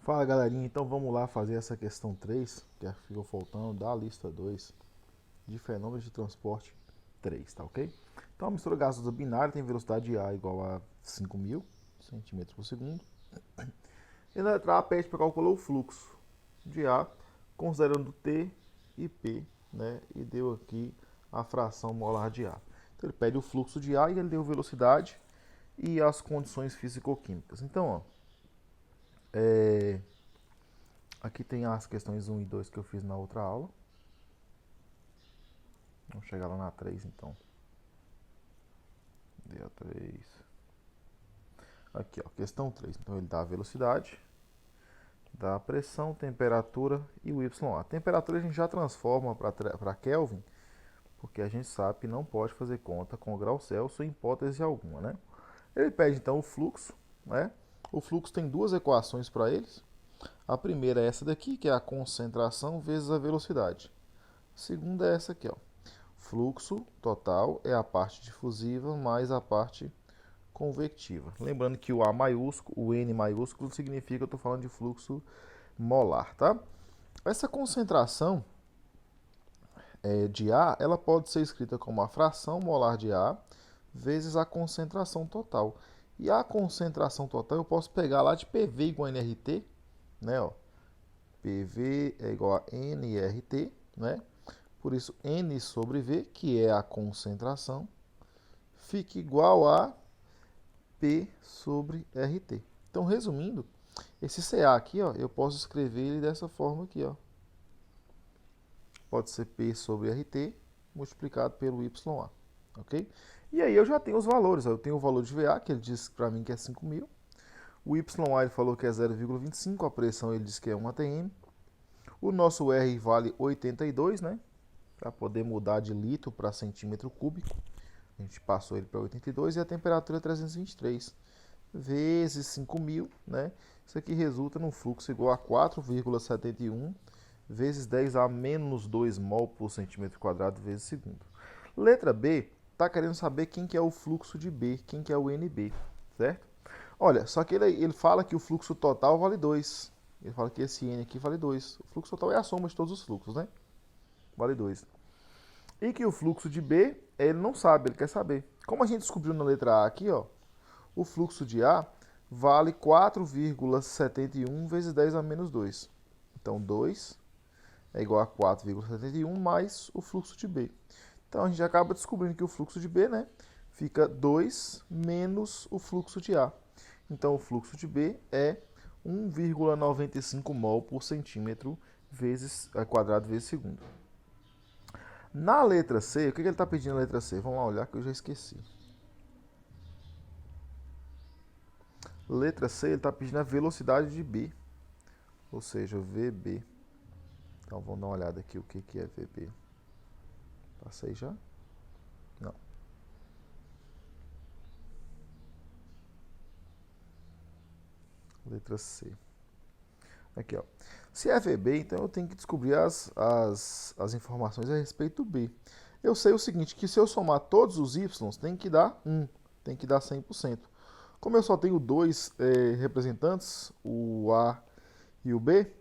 Fala galerinha, então vamos lá fazer essa questão 3, que ficou faltando da lista 2 de fenômenos de transporte 3, tá ok? Então a mistura gasosa binária tem velocidade A igual a 5.000 centímetros por segundo. E na letra A pede para calcular o fluxo de A, considerando T e P, né? E deu aqui a fração molar de A. Então ele pede o fluxo de A e ele deu velocidade e as condições físico-químicas. Então, ó, aqui tem as questões 1 e 2 que eu fiz na outra aula. Vamos chegar lá na 3 então. Deu 3. Aqui, ó, questão 3. Então ele dá a velocidade, dá a pressão, temperatura e o YA. A temperatura a gente já transforma para Kelvin, porque a gente sabe que não pode fazer conta com o grau Celsius em hipótese alguma, né? Ele pede então o fluxo, né? O fluxo tem duas equações para eles. A primeira é essa daqui, que é a concentração vezes a velocidade. A segunda é essa aqui, ó. Fluxo total é a parte difusiva mais a parte convectiva. Lembrando que o A maiúsculo, o N maiúsculo significa que eu estou falando de fluxo molar, tá? Essa concentração de A, ela pode ser escrita como a fração molar de A vezes a concentração total. E a concentração total eu posso pegar lá de PV igual a nRT, né? Ó. PV é igual a nRT, né? Por isso, N sobre V, que é a concentração, fica igual a P sobre RT. Então, resumindo, esse CA aqui, ó, eu posso escrever ele dessa forma aqui, ó. Pode ser P sobre RT multiplicado pelo YA, ok? E aí eu já tenho os valores, ó. Eu tenho o valor de VA, que ele disse para mim que é 5.000. O YA ele falou que é 0,25, a pressão ele disse que é 1 atm. O nosso R vale 82, né? Para poder mudar de litro para centímetro cúbico. A gente passou ele para 82 e a temperatura é 323 vezes 5.000, né? Isso aqui resulta num fluxo igual a 4,71 vezes 10 a menos 2 mol por centímetro quadrado vezes segundo. Letra B está querendo saber quem que é o fluxo de B, quem que é o NB, certo? Olha, só que ele fala que o fluxo total vale 2. Ele fala que esse N aqui vale 2. O fluxo total é a soma de todos os fluxos, né? Vale 2. E que o fluxo de B, ele não sabe, ele quer saber. Como a gente descobriu na letra A aqui, ó, o fluxo de A vale 4,71 vezes 10 a menos 2. Então, 2 é igual a 4,71 mais o fluxo de B. Então, a gente acaba descobrindo que o fluxo de B, né, fica 2 menos o fluxo de A. Então, o fluxo de B é 1,95 mol por centímetro quadrado vezes segundo. Na letra C, o que ele está pedindo na letra C? Vamos lá olhar que eu já esqueci. Letra C, ele está pedindo a velocidade de B, ou seja, VB. Então vamos dar uma olhada aqui o que é VB. Passei já? Não. Letra C. Aqui, ó. Se é VB, então eu tenho que descobrir as informações a respeito do B. Eu sei o seguinte, que se eu somar todos os Y, tem que dar 1, tem que dar 100%. Como eu só tenho dois representantes, o A e o B,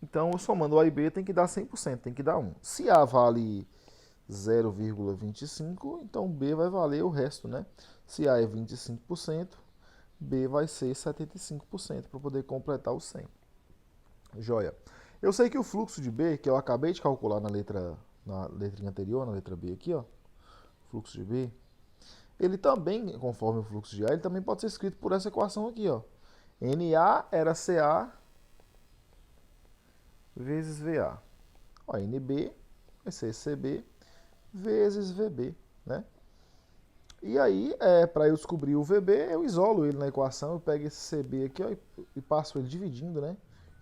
então somando A e B tem que dar 100%, tem que dar 1. Se A vale 0,25, então B vai valer o resto, né? Se A é 25%, B vai ser 75% para poder completar o 100. Joia. Eu sei que o fluxo de B, que eu acabei de calcular na letrinha anterior, na letra B aqui, ó, fluxo de B, ele também, conforme o fluxo de A, ele também pode ser escrito por essa equação aqui, ó. NA era CA vezes VA. Ó, NB vai ser CB vezes VB, né? E aí, para eu descobrir o VB, eu isolo ele na equação, eu pego esse CB aqui, ó, e passo ele dividindo, né?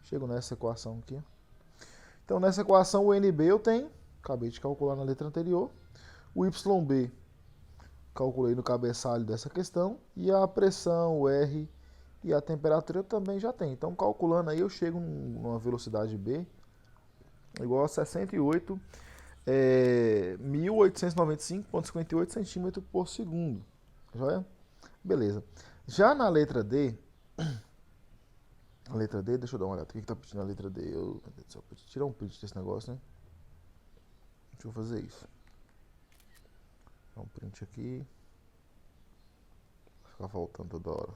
Chego nessa equação aqui. Então, nessa equação, o NB eu tenho, acabei de calcular na letra anterior. O YB, calculei no cabeçalho dessa questão. E a pressão, o R e a temperatura eu também já tenho. Então, calculando aí, eu chego numa velocidade B igual a 68 1.895,58 centímetros por segundo. Joia? Beleza. Já na letra D, A letra D, deixa eu dar uma olhada. O que tá pedindo a letra D? Meu Deus do céu, tirar um print desse negócio, né? Deixa eu fazer isso. Dá um print aqui. Vai ficar voltando toda hora.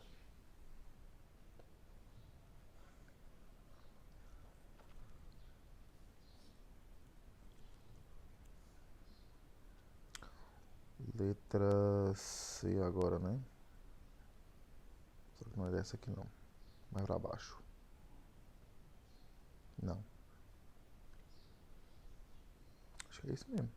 Letra C agora, né? Só que não é dessa aqui não. Mais pra baixo. Não. Acho que é isso mesmo.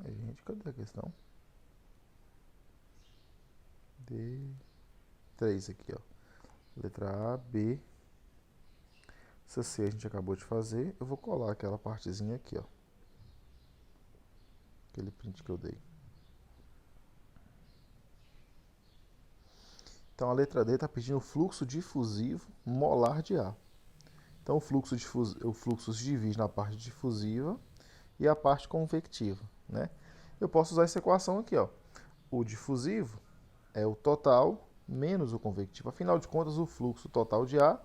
Aí, gente, cadê a questão? D3 aqui, ó. Letra A, B. Essa C a gente acabou de fazer. Eu vou colar aquela partezinha aqui, ó. Aquele print que eu dei. Então a letra D está pedindo o fluxo difusivo molar de ar. Então o fluxo se divide na parte difusiva e a parte convectiva, né? Eu posso usar essa equação aqui, ó. O difusivo é o total menos o convectivo. Afinal de contas, o fluxo total de ar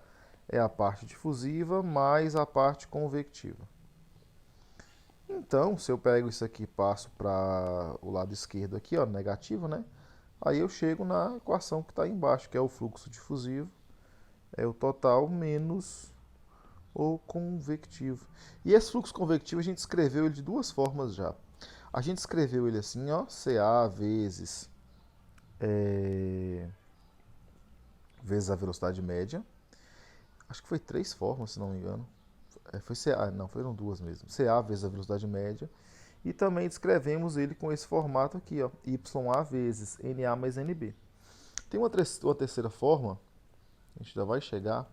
é a parte difusiva mais a parte convectiva. Então, se eu pego isso aqui e passo para o lado esquerdo aqui, ó, negativo, né? Aí eu chego na equação que está aí embaixo, que é o fluxo difusivo, é o total menos o convectivo. E esse fluxo convectivo a gente escreveu ele de duas formas já. A gente escreveu ele assim, ó, CA vezes a velocidade média. Acho que foi três formas, se não me engano. Foi CA, não, foram duas mesmo. CA vezes a velocidade média. E também descrevemos ele com esse formato aqui, ó, YA vezes NA mais NB. Tem uma terceira forma, a gente já vai chegar,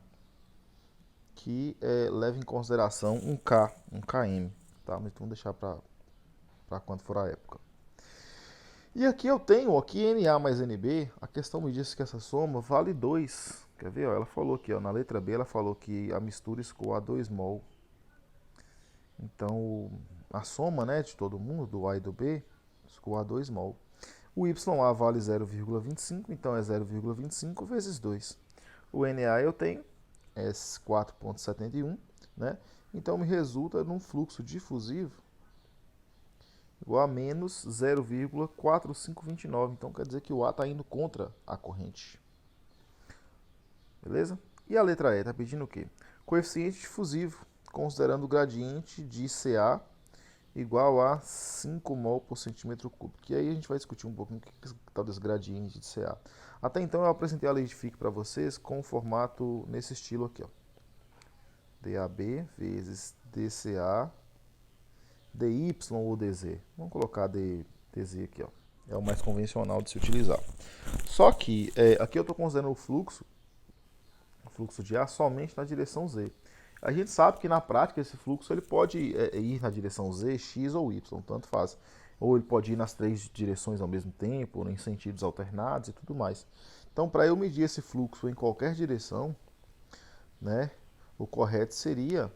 que leva em consideração um K, um KM, tá? Mas vamos deixar para quando for a época. E aqui eu tenho, aqui NA mais NB, a questão me disse que essa soma vale 2. Quer ver? Ó, ela falou aqui, ó, na letra B, ela falou que a mistura escoa 2 mol. Então, a soma, né, de todo mundo, do A e do B, escoa 2 mol. O YA vale 0,25, então é 0,25 vezes 2. O NA eu tenho, é 4,71, né? Então me resulta num fluxo difusivo igual a menos 0,4529. Então quer dizer que o A está indo contra a corrente. Beleza? E a letra E está pedindo o quê? Coeficiente difusivo, considerando o gradiente de CA igual a 5 mol por centímetro cúbico. E aí a gente vai discutir um pouquinho o que é o tal desse gradiente de CA. Até então eu apresentei a lei de Fick para vocês com o formato nesse estilo aqui, ó. DAB vezes DCA, DY ou DZ. Vamos colocar DZ aqui, ó. É o mais convencional de se utilizar. Só que aqui eu estou considerando o fluxo de ar somente na direção Z. A gente sabe que na prática esse fluxo ele pode ir na direção Z, X ou Y, tanto faz. Ou ele pode ir nas três direções ao mesmo tempo, ou em sentidos alternados e tudo mais. Então, para eu medir esse fluxo em qualquer direção, né, o correto seria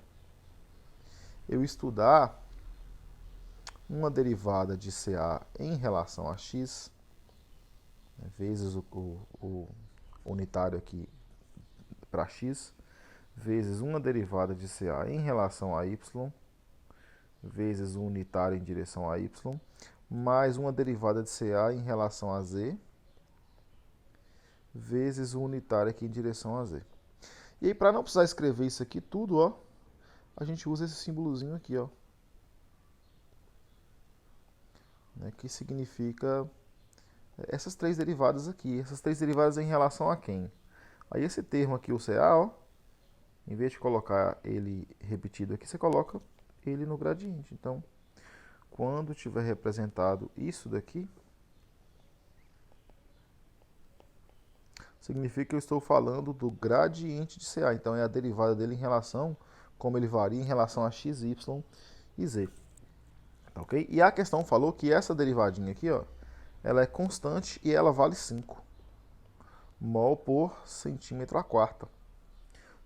eu estudar uma derivada de CA em relação a X, né, vezes o unitário aqui para X, vezes uma derivada de CA em relação a Y, vezes o unitário em direção a Y, mais uma derivada de CA em relação a Z, vezes o unitário aqui em direção a Z. E aí, para não precisar escrever isso aqui tudo, ó, a gente usa esse símbolozinho aqui, ó, né, que significa essas três derivadas aqui. Essas três derivadas em relação a quem? Aí esse termo aqui, o CA, ó, em vez de colocar ele repetido aqui, você coloca ele no gradiente. Então, quando tiver representado isso daqui, significa que eu estou falando do gradiente de CA. Então, é a derivada dele em relação, como ele varia em relação a x, y e z. Tá ok? E a questão falou que essa derivadinha aqui, ó, ela é constante e ela vale 5 mol por centímetro a quarta.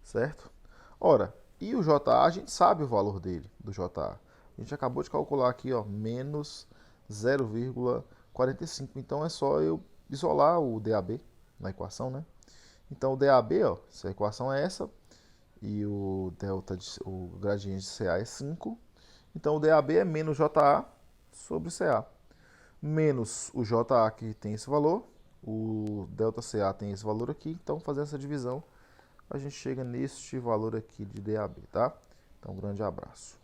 Certo? Ora, e o JA, a gente sabe o valor dele, do JA. A gente acabou de calcular aqui, ó, menos 0,45. Então é só eu isolar o DAB na equação, né? Então o DAB, ó, se a equação é essa, e o delta o gradiente de CA é 5, então o DAB é menos JA sobre CA. Menos o JA que tem esse valor, o delta CA tem esse valor aqui, então fazendo essa divisão, a gente chega neste valor aqui de DAB, tá? Então, um grande abraço.